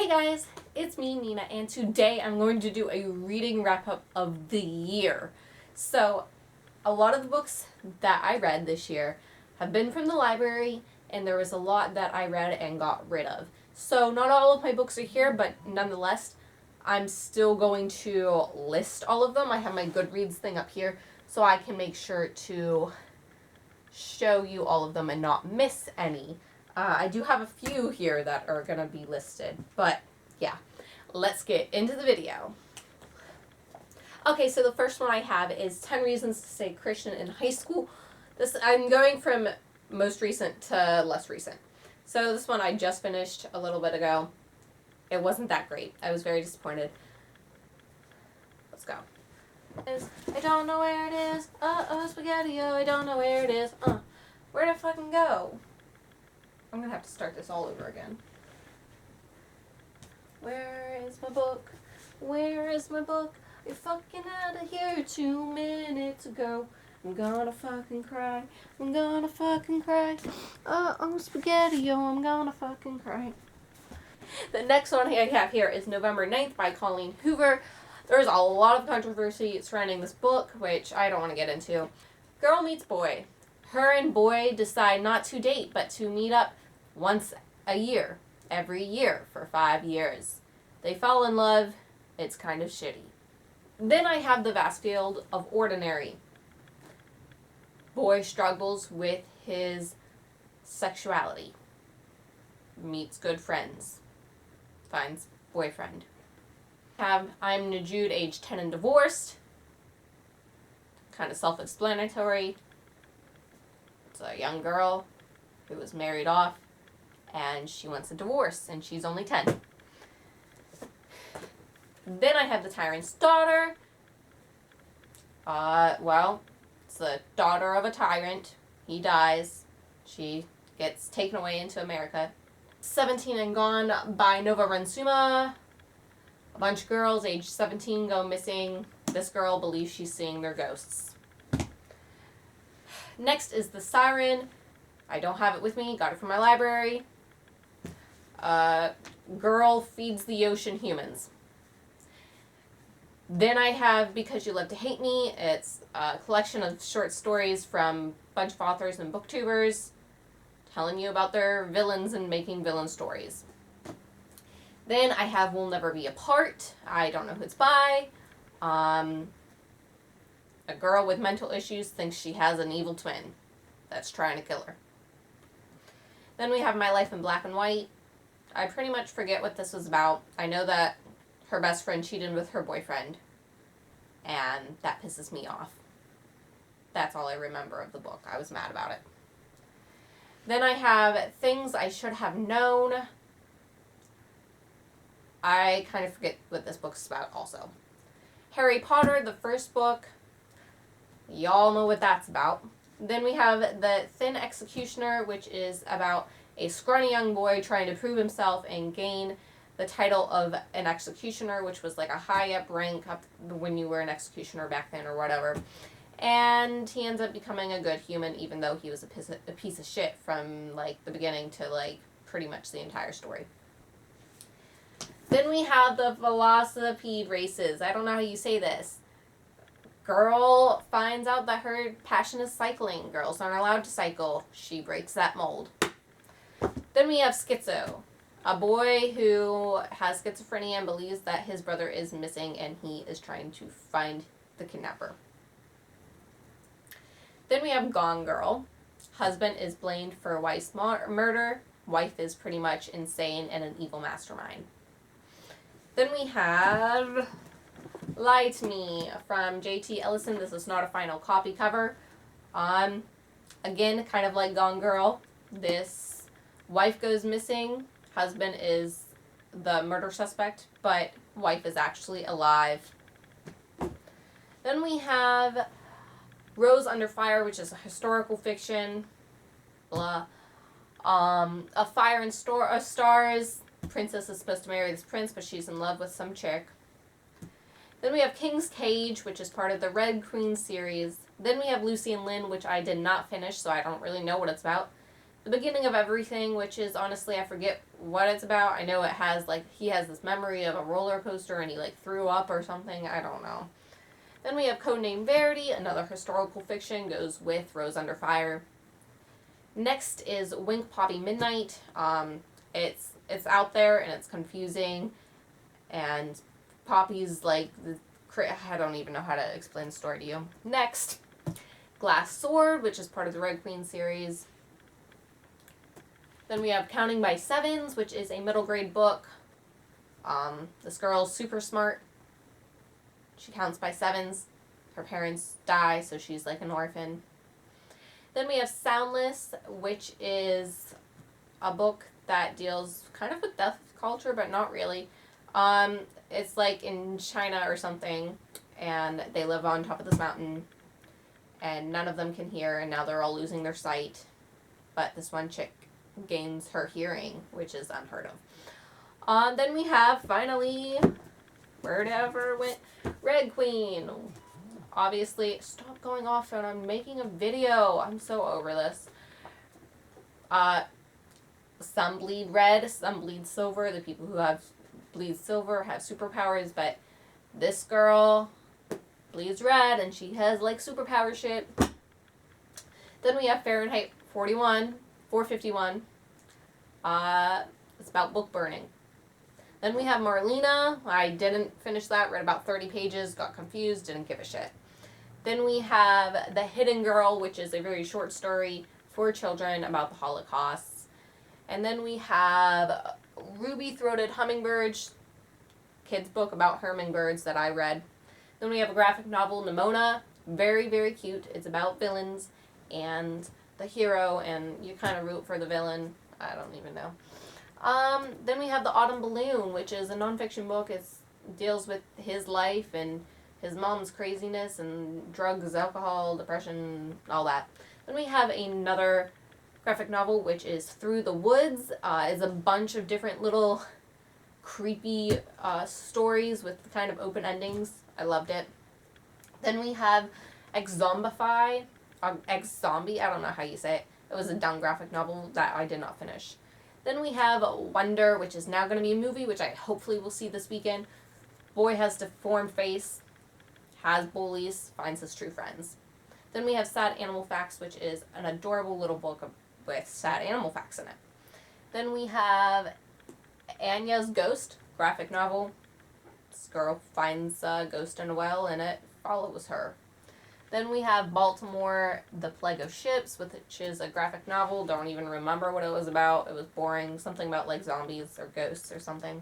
Hey guys, it's me, Nina, and today I'm going to do a reading wrap-up of the year. So, a lot of the books that I read this year have been from the library, and there was a lot that I read and got rid of. So, not all of my books are here, but nonetheless, I'm still going to list all of them. I have my Goodreads thing up here, so I can make sure to show you all of them and not miss any. I do have a few here that are going to be listed, but yeah, let's get into the video. Okay, so the first one I have is 10 Reasons to Stay Christian in High School. I'm going from most recent to less recent. So this one I just finished a little bit ago. It wasn't that great. I was very disappointed. Let's go. I don't know where it is. Spaghetti-o, I don't know where it is. Where'd it fucking go? I'm gonna have to start this all over again. Where is my book? Where is my book? You're fucking out of here 2 minutes ago. I'm gonna fucking cry. I'm gonna fucking cry. Spaghetti-o, I'm gonna fucking cry. The next one I have here is November 9th by Colleen Hoover. There's a lot of controversy surrounding this book, which I don't want to get into. Girl meets boy. Her and boy decide not to date, but to meet up once a year, every year for 5 years. They fall in love. It's kind of shitty. Then I have The Vast Field of Ordinary. Boy struggles with his sexuality. Meets good friends. Finds boyfriend. Have I'm Najude, age 10 and divorced. Kind of self-explanatory. It's a young girl who was married off and she wants a divorce and she's only 10. Then I have The Tyrant's Daughter. It's the daughter of a tyrant. He dies. She gets taken away into America. 17 and Gone by Nova Ransuma. A bunch of girls age 17 go missing. This girl believes she's seeing their ghosts. Next is the Siren. I don't have it with me. Got it from my library. Girl feeds the ocean humans. Then I have Because You Love to Hate Me. It's a collection of short stories from a bunch of authors and booktubers telling you about their villains and making villain stories. Then I have We'll Never Be Apart. I don't know who it's by. A girl with mental issues thinks she has an evil twin that's trying to kill her. Then we have My Life in Black and White. I pretty much forget what this was about. I know that her best friend cheated with her boyfriend, and that pisses me off. That's all I remember of the book. I was mad about it. Then I have Things I Should Have Known. I kind of forget what this book's about also. Harry Potter, the first book. Y'all know what that's about. Then we have The Thin Executioner, which is about a scrawny young boy trying to prove himself and gain the title of an executioner, which was like a high up rank up when you were an executioner back then or whatever. And he ends up becoming a good human, even though he was a piece of shit from like the beginning to like pretty much the entire story. Then we have The Velocipede Races. I don't know how you say this. Girl finds out that her passion is cycling. Girls aren't allowed to cycle. She breaks that mold. Then we have Schizo. A boy who has schizophrenia and believes that his brother is missing and he is trying to find the kidnapper. Then we have Gone Girl. Husband is blamed for wife's murder. Wife is pretty much insane and an evil mastermind. Then we have Lie to Me from J.T. Ellison. This is not a final copy cover. Again, kind of like Gone Girl. This wife goes missing. Husband is the murder suspect, but wife is actually alive. Then we have Rose Under Fire, which is a historical fiction. Blah. A Fire and Stars. Princess is supposed to marry this prince, but she's in love with some chick. Then we have King's Cage, which is part of the Red Queen series. Then we have Lucy and Lynn, which I did not finish, so I don't really know what it's about. The Beginning of Everything, which is, honestly, I forget what it's about. I know it has, he has this memory of a roller coaster and he, threw up or something. I don't know. Then we have Codename Verity, another historical fiction, goes with Rose Under Fire. Next is Wink Poppy Midnight. It's out there and it's confusing, and Poppy's I don't even know how to explain the story to you. Next, Glass Sword, which is part of the Red Queen series. Then we have Counting by Sevens, which is a middle grade book. This girl's super smart. She counts by sevens. Her parents die, so she's like an orphan. Then we have Soundless, which is a book that deals kind of with deaf culture, but not really. It's in China or something, and they live on top of this mountain, and none of them can hear, and now they're all losing their sight. But this one chick gains her hearing, which is unheard of. Then we have, finally, wherever it went, Red Queen. Obviously, stop going off and I'm making a video. I'm so over this. Some bleed red, some bleed silver. The people who bleed silver have superpowers, but this girl bleeds red and she has superpower shit. Then we have Fahrenheit 451. It's about book burning. Then we have Marlena. I didn't finish that, read about 30 pages, got confused, didn't give a shit. Then we have The Hidden Girl, which is a very short story for children about the Holocaust. And then we have Ruby-Throated Hummingbird, kids book about hummingbirds that I read. Then we have a graphic novel, Nimona, very, very cute. It's about villains and the hero, and you kind of root for the villain. I don't even know. Then we have The Autumn Balloon, which is a nonfiction book. It deals with his life and his mom's craziness and drugs, alcohol, depression, all that. Then we have another graphic novel, which is Through the Woods. It's a bunch of different little creepy stories with kind of open endings. I loved it. Then we have Ex-Zombie, I don't know how you say it. It was a dumb graphic novel that I did not finish. Then we have Wonder, which is now going to be a movie, which I hopefully will see this weekend. Boy has deformed face, has bullies, finds his true friends. Then we have Sad Animal Facts, which is an adorable little book with sad animal facts in it. Then we have Anya's Ghost, graphic novel. This girl finds a ghost in a well and it follows her. Then we have Baltimore, The Plague of Ships, which is a graphic novel. Don't even remember what it was about. It was boring. Something about zombies or ghosts or something.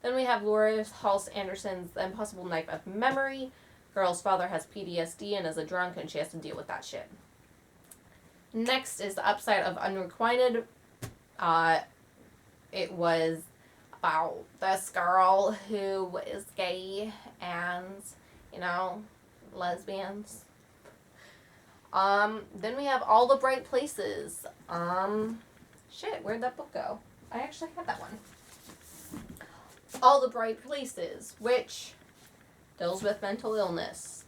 Then we have Laura Halse Anderson's The Impossible Knife of Memory. Girl's father has PTSD and is a drunk and she has to deal with that shit. Next is The Upside of Unrequited. It was about this girl who is gay and, lesbians. Then we have All the Bright Places. Shit, where'd that book go? I actually had that one. All the Bright Places, which deals with mental illness.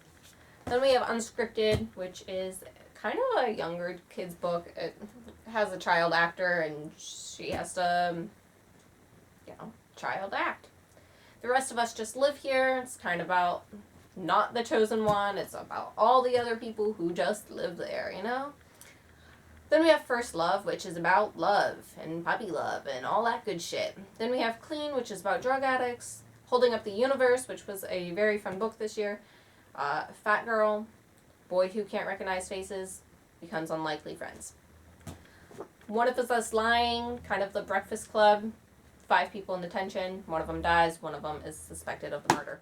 Then we have Unscripted, which is kind of a younger kid's book. It has a child actor and she has to, child act. The Rest of Us Just Live Here. It's kind of about not the chosen one. It's about all the other people who just live there, Then we have First Love, which is about love and puppy love and all that good shit. Then we have Clean, which is about drug addicts. Holding Up the Universe, which was a very fun book this year. Fat Girl, boy who can't recognize faces, becomes unlikely friends. One of Us Lying, kind of the Breakfast Club. 5 people in detention. One of them dies. One of them is suspected of the murder.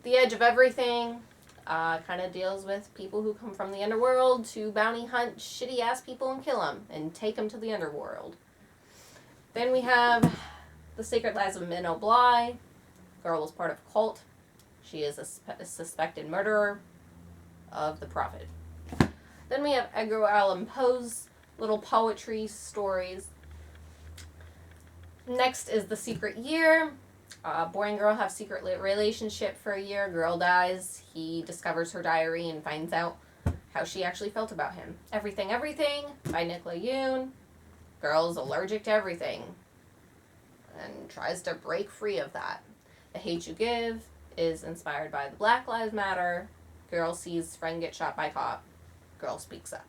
The Edge of Everything kind of deals with people who come from the underworld to bounty hunt shitty-ass people and kill them and take them to the underworld. Then we have The Sacred Lives of Minnow Bly. Girl is part of a cult. She is a suspected murderer of the prophet. Then we have Edgar Allan Poe's little poetry stories. Next is The Secret Year. Boy and girl have secret relationship for a year. Girl dies. He discovers her diary and finds out how she actually felt about him. Everything, Everything by Nicola Yoon. Girl's allergic to everything and tries to break free of that. The Hate You Give is inspired by the Black Lives Matter. Girl sees friend get shot by cop. Girl speaks up.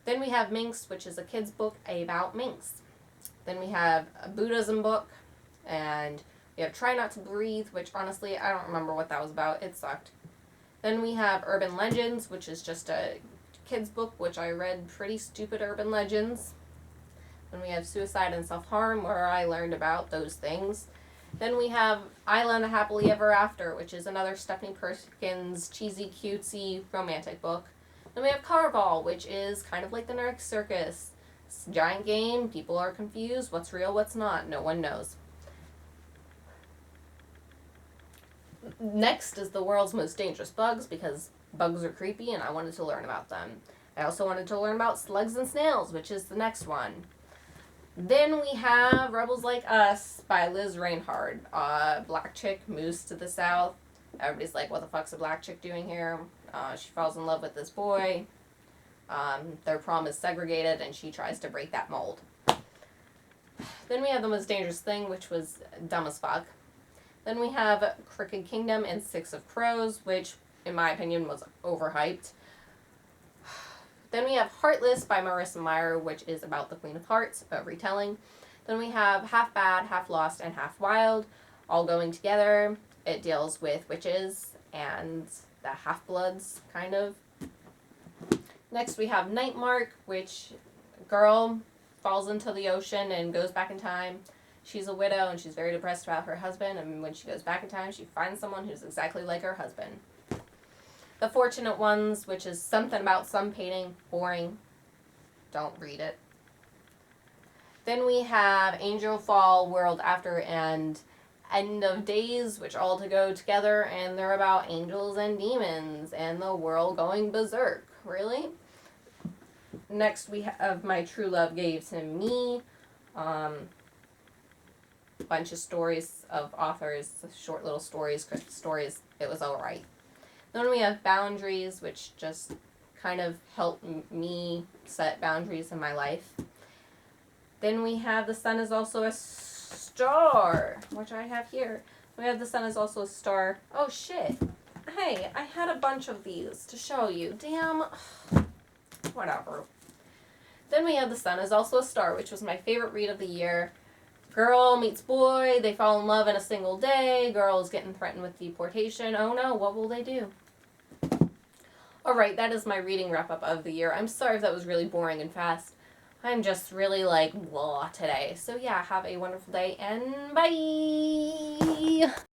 Then we have Minx, which is a kid's book about minks. Then we have a Buddhism book, and we have Try Not to Breathe, which honestly, I don't remember what that was about. It sucked. Then we have Urban Legends, which is just a kid's book, which I read pretty stupid urban legends. Then we have Suicide and Self-Harm, where I learned about those things. Then we have Island Happily Ever After, which is another Stephanie Perkins cheesy, cutesy romantic book. Then we have Caraval, which is kind of like the Nerd Circus. It's a giant game, people are confused, what's real, what's not, no one knows. Next is The World's Most Dangerous Bugs, because bugs are creepy and I wanted to learn about them. I also wanted to learn about Slugs and Snails, which is the next one. Then we have Rebels Like Us by Liz Reinhard. Black chick moves to the south. Everybody's like, what the fuck's a black chick doing here? She falls in love with this boy. Their prom is segregated and she tries to break that mold. Then we have The Most Dangerous Thing, which was dumb as fuck. Then we have Crooked Kingdom and Six of Crows, which, in my opinion, was overhyped. Then we have Heartless by Marissa Meyer, which is about the Queen of Hearts, a retelling. Then we have Half Bad, Half Lost, and Half Wild, all going together. It deals with witches and the half-bloods, kind of. Next we have Night Mark, which girl falls into the ocean and goes back in time. She's a widow and she's very depressed about her husband, and when she goes back in time, she finds someone who's exactly like her husband. The Fortunate Ones, which is something about sun painting, boring. Don't read it. Then we have Angel Fall, World After, and End of Days, which all to go together, and they're about angels and demons and the world going berserk. Really? Next we have My True Love Gave to Me. Bunch of stories of authors, short little stories, cryptic stories. It was alright. Then we have Boundaries, which just kind of helped me set boundaries in my life. Then we have The Sun is Also a Star, which I have here. We have The Sun is Also a Star. Oh shit. Hey, I had a bunch of these to show you. Damn. Whatever. Then we have The Sun is Also a Star, which was my favorite read of the year. Girl meets boy, they fall in love in a single day, girl is getting threatened with deportation. Oh no, what will they do? Alright, that is my reading wrap-up of the year. I'm sorry if that was really boring and fast. I'm just really like, blah today. So yeah, have a wonderful day and bye!